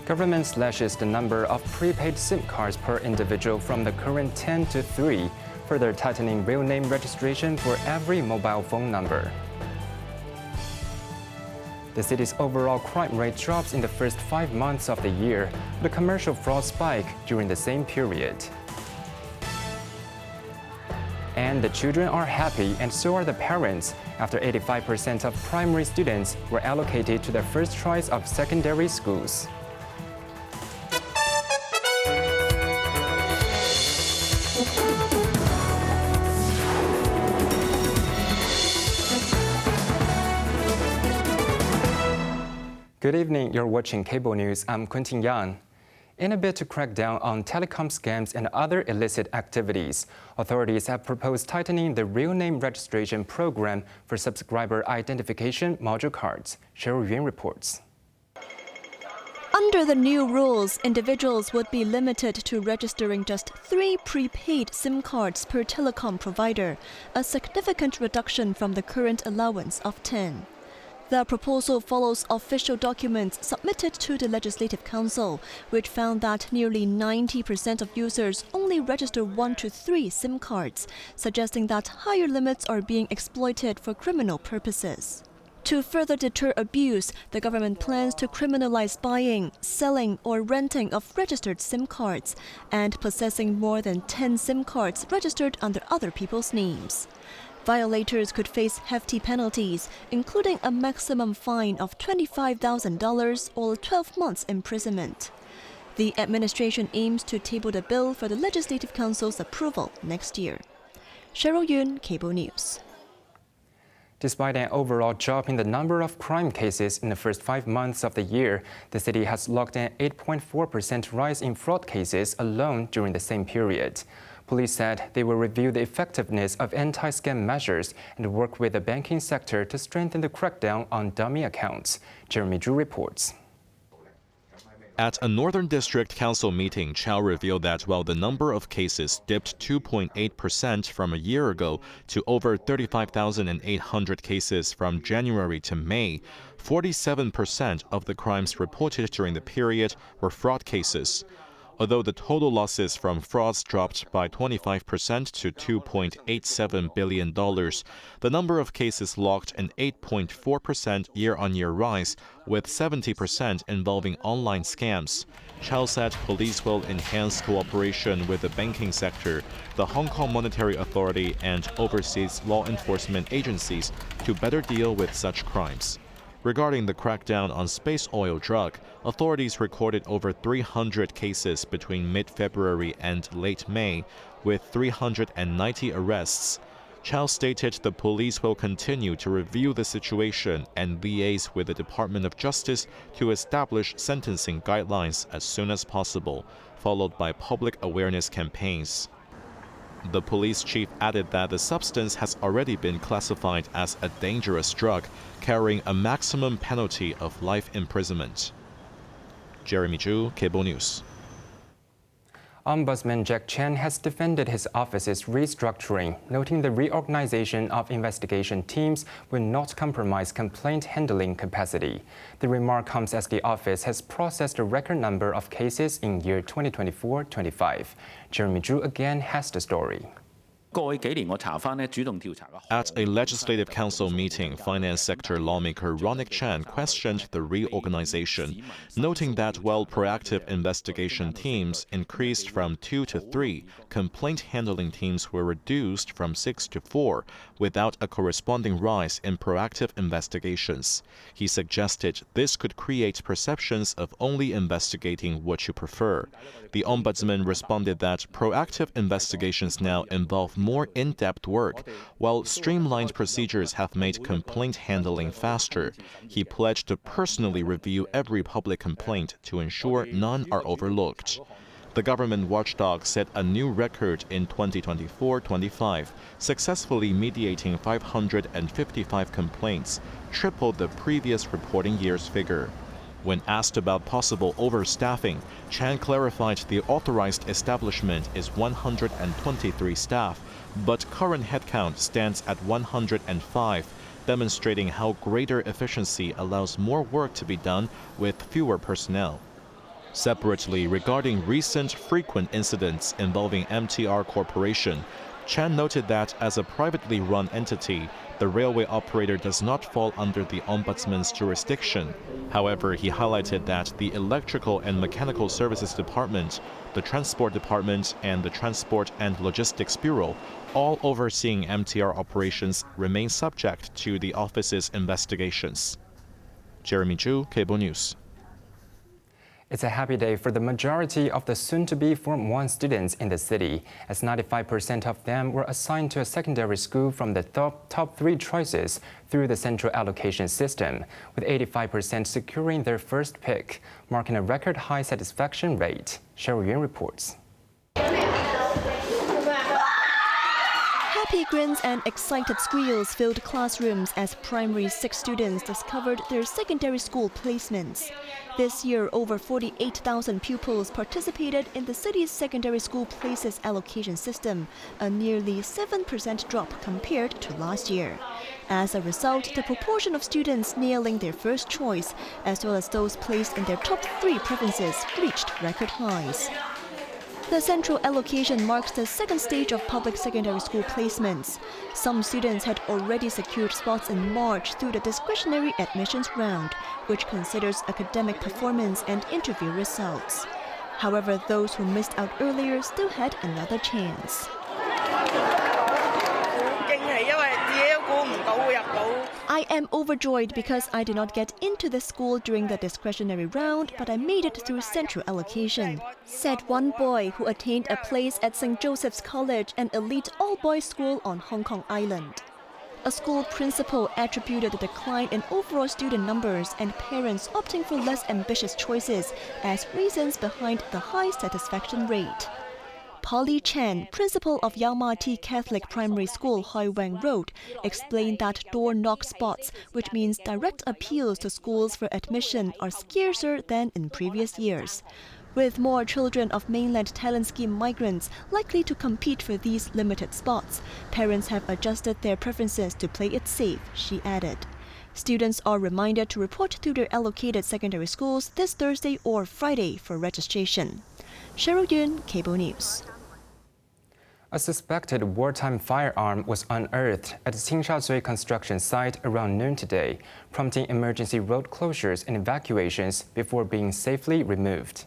Government slashes the number of prepaid SIM cards per individual from the current 10 to 3, further tightening real name registration for every mobile phone number. The city's overall crime rate drops in the first 5 months of the year, with a commercial fraud spike during the same period. And the children are happy, and so are the parents, after 85% of primary students were allocated to their first choice of secondary schools. Good evening, you're watching Cable News. I'm Quentin Yang. In a bid to crack down on telecom scams and other illicit activities, authorities have proposed tightening the real name registration program for subscriber identification module cards. Cheryl Yuan reports. Under the new rules, individuals would be limited to registering just 3 prepaid SIM cards per telecom provider, a significant reduction from the current allowance of 10. The proposal follows official documents submitted to the Legislative Council, which found that nearly 90% of users only register 1 to 3 SIM cards, suggesting that higher limits are being exploited for criminal purposes. To further deter abuse, the government plans to criminalize buying, selling, or renting of registered SIM cards and possessing more than 10 SIM cards registered under other people's names. Violators could face hefty penalties, including a maximum fine of $25,000 or 12 months imprisonment. The administration aims to table the bill for the Legislative Council's approval next year. Cheryl Yun, Cable News. Despite an overall drop in the number of crime cases in the first 5 months of the year, the city has logged an 8.4% rise in fraud cases alone during the same period. Police said they will review the effectiveness of anti-scam measures and work with the banking sector to strengthen the crackdown on dummy accounts. Jeremy Zhu reports. At a Northern District Council meeting, Chow revealed that while the number of cases dipped 2.8% from a year ago to over 35,800 cases from January to May, 47% of the crimes reported during the period were fraud cases. Although the total losses from frauds dropped by 25% to $2.87 billion, the number of cases logged an 8.4% year-on-year rise, with 70% involving online scams. Chow said police will enhance cooperation with the banking sector, the Hong Kong Monetary Authority, and overseas law enforcement agencies to better deal with such crimes. Regarding the crackdown on space oil drug, authorities recorded over 300 cases between mid-February and late May, with 390 arrests. Chow stated the police will continue to review the situation and liaise with the Department of Justice to establish sentencing guidelines as soon as possible, followed by public awareness campaigns. The police chief added that the substance has already been classified as a dangerous drug, carrying a maximum penalty of life imprisonment. Jeremy Zhu, Cable News. Ombudsman Jack Chen has defended his office's restructuring, noting the reorganization of investigation teams will not compromise complaint handling capacity. The remark comes as the office has processed a record number of cases in year 2024-25. Jeremy Zhu again has the story. At a Legislative Council meeting, Finance Sector lawmaker Ronick Chan questioned the reorganization, noting that while proactive investigation teams increased from 2 to 3, complaint handling teams were reduced from 6 to 4, without a corresponding rise in proactive investigations. He suggested this could create perceptions of only investigating what you prefer. The Ombudsman responded that proactive investigations now involve more in-depth work, while streamlined procedures have made complaint handling faster. He pledged to personally review every public complaint to ensure none are overlooked. The government watchdog set a new record in 2024-25, successfully mediating 555 complaints, triple the previous reporting year's figure. When asked about possible overstaffing, Chan clarified the authorized establishment is 123 staff, but current headcount stands at 105, demonstrating how greater efficiency allows more work to be done with fewer personnel. Separately, regarding recent frequent incidents involving MTR Corporation, Chan noted that as a privately run entity, the railway operator does not fall under the Ombudsman's jurisdiction. However, he highlighted that the Electrical and Mechanical Services Department, the Transport Department, and the Transport and Logistics Bureau, all overseeing MTR operations, remain subject to the office's investigations. Jeremy Zhu, Cable News. It's a happy day for the majority of the soon-to-be Form 1 students in the city, as 95% of them were assigned to a secondary school from the top 3 choices through the central allocation system, with 85% securing their first pick, marking a record high satisfaction rate. Cheryl Yun reports. Happy grins and excited squeals filled classrooms as primary 6 students discovered their secondary school placements. This year, over 48,000 pupils participated in the city's secondary school places allocation system, a nearly 7% drop compared to last year. As a result, the proportion of students nailing their first choice, as well as those placed in their top 3 provinces, reached record highs. The central allocation marks the second stage of public secondary school placements. Some students had already secured spots in March through the discretionary admissions round, which considers academic performance and interview results. However, those who missed out earlier still had another chance. I am overjoyed because I did not get into the school during the discretionary round, but I made it through central allocation, said one boy who attained a place at St. Joseph's College, an elite all-boys school on Hong Kong Island. A school principal attributed the decline in overall student numbers and parents opting for less ambitious choices as reasons behind the high satisfaction rate. Polly Chen, principal of Yang Ma Ti Catholic Primary School, Hoi Wang Road, explained that door knock spots, which means direct appeals to schools for admission, are scarcer than in previous years. With more children of mainland talent scheme migrants likely to compete for these limited spots, parents have adjusted their preferences to play it safe, she added. Students are reminded to report to their allocated secondary schools this Thursday or Friday for registration. Cheryl Yun, Cable News. A suspected wartime firearm was unearthed at the Qingsha construction site around noon today, prompting emergency road closures and evacuations before being safely removed.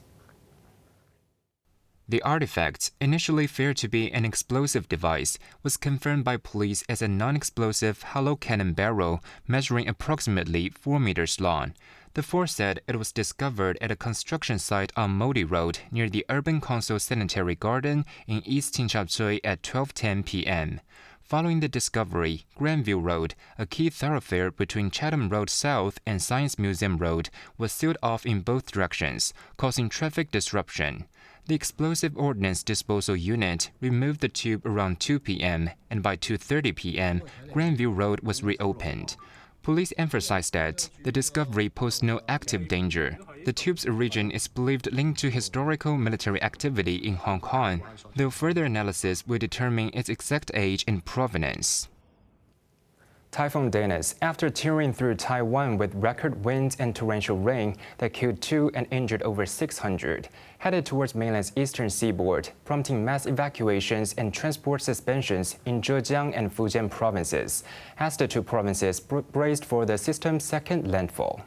The artifact, initially feared to be an explosive device, was confirmed by police as a non-explosive hollow cannon barrel measuring approximately 4 meters long. The force said it was discovered at a construction site on Modi Road near the Urban Council Sanitary Garden in East Qingsha at 12:10 p.m. Following the discovery, Grandview Road, a key thoroughfare between Chatham Road South and Science Museum Road, was sealed off in both directions, causing traffic disruption. The Explosive Ordnance Disposal Unit removed the tube around 2 p.m., and by 2:30 p.m., Grandview Road was reopened. Police emphasized that the discovery posed no active danger. The tube's origin is believed linked to historical military activity in Hong Kong, though further analysis will determine its exact age and provenance. Typhoon Dennis, after tearing through Taiwan with record winds and torrential rain that killed 2 and injured over 600, headed towards mainland's eastern seaboard, prompting mass evacuations and transport suspensions in Zhejiang and Fujian provinces, as the 2 provinces braced for the system's second landfall.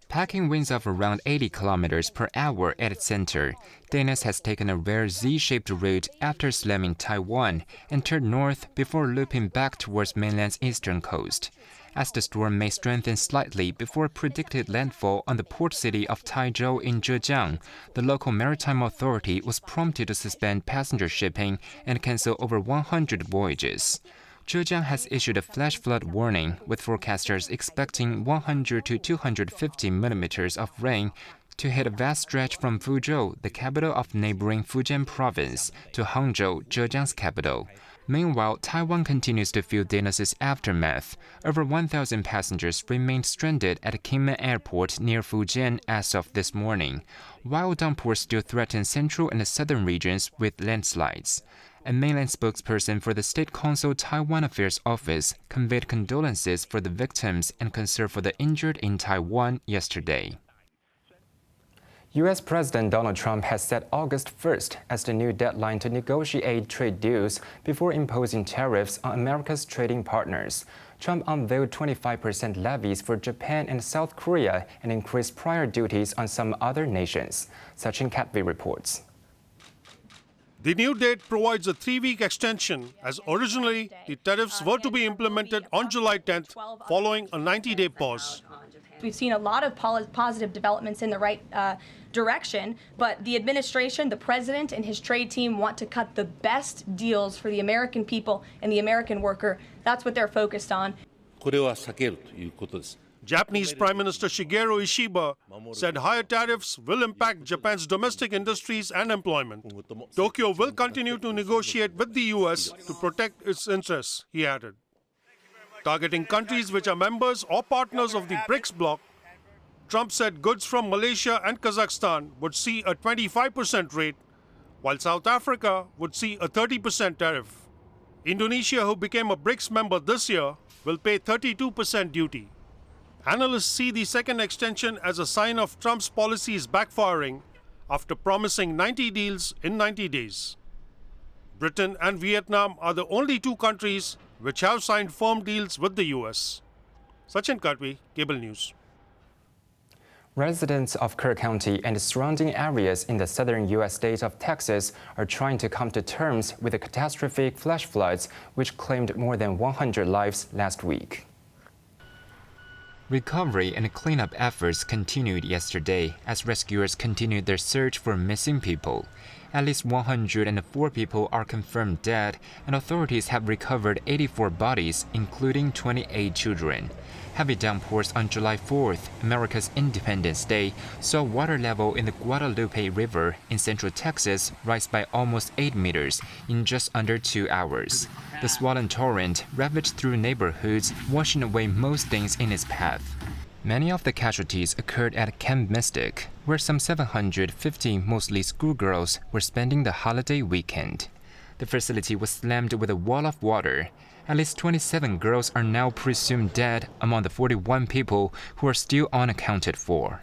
Packing winds of around 80 kilometers per hour at its center, Dennis has taken a rare Z-shaped route after slamming Taiwan and turned north before looping back towards mainland's eastern coast. As the storm may strengthen slightly before predicted landfall on the port city of Taizhou in Zhejiang, the local maritime authority was prompted to suspend passenger shipping and cancel over 100 voyages. Zhejiang has issued a flash flood warning, with forecasters expecting 100 to 250 millimeters of rain to hit a vast stretch from Fuzhou, the capital of neighboring Fujian province, to Hangzhou, Zhejiang's capital. Meanwhile, Taiwan continues to feel Dennis's aftermath. Over 1,000 passengers remained stranded at Kinmen Airport near Fujian as of this morning, while downpours still threaten central and southern regions with landslides. A mainland spokesperson for the State Council Taiwan Affairs Office conveyed condolences for the victims and concern for the injured in Taiwan yesterday. U.S. President Donald Trump has set August 1st as the new deadline to negotiate trade deals before imposing tariffs on America's trading partners. Trump unveiled 25% levies for Japan and South Korea and increased prior duties on some other nations. Sachin Katvi reports. The new date provides a 3-week extension, as originally the tariffs were to be implemented on July 10th, following a 90-day pause. We've seen a lot of positive developments in the right direction, but the administration, the president, and his trade team want to cut the best deals for the American people and the American worker. That's what they're focused on. Japanese Prime Minister Shigeru Ishiba said higher tariffs will impact Japan's domestic industries and employment. Tokyo will continue to negotiate with the U.S. to protect its interests, he added. Targeting countries which are members or partners of the BRICS bloc, Trump said goods from Malaysia and Kazakhstan would see a 25% rate, while South Africa would see a 30% tariff. Indonesia, who became a BRICS member this year, will pay 32% duty. Analysts see the second extension as a sign of Trump's policies backfiring after promising 90 deals in 90 days. Britain and Vietnam are the only two countries which have signed firm deals with the U.S. Sachin Katvi, Cable News. Residents of Kerr County and surrounding areas in the southern U.S. state of Texas are trying to come to terms with the catastrophic flash floods which claimed more than 100 lives last week. Recovery and cleanup efforts continued yesterday as rescuers continued their search for missing people. At least 104 people are confirmed dead, and authorities have recovered 84 bodies, including 28 children. Heavy downpours on July 4th, America's Independence Day, saw water level in the Guadalupe River in central Texas rise by almost 8 meters in just under 2 hours. The swollen torrent ravaged through neighborhoods, washing away most things in its path. Many of the casualties occurred at Camp Mystic, where some 750 mostly schoolgirls were spending the holiday weekend. The facility was slammed with a wall of water. At least 27 girls are now presumed dead among the 41 people who are still unaccounted for.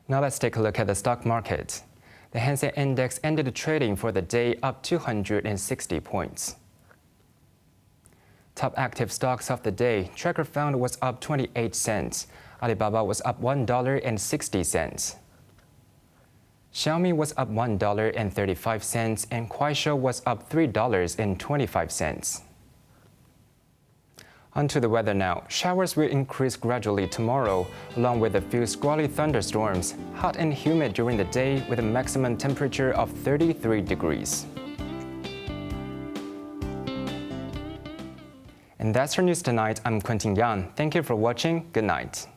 Now let's take a look at the stock market. The Hang Seng Index ended trading for the day up 260 points. Top active stocks of the day, Tracker found was up 28 cents. Alibaba was up $1.60. Xiaomi was up $1.35 and Kuaishou was up $3.25. On to the weather now. Showers will increase gradually tomorrow, along with a few squally thunderstorms. Hot and humid during the day with a maximum temperature of 33 degrees. And that's our news tonight. I'm Quentin Yang. Thank you for watching. Good night.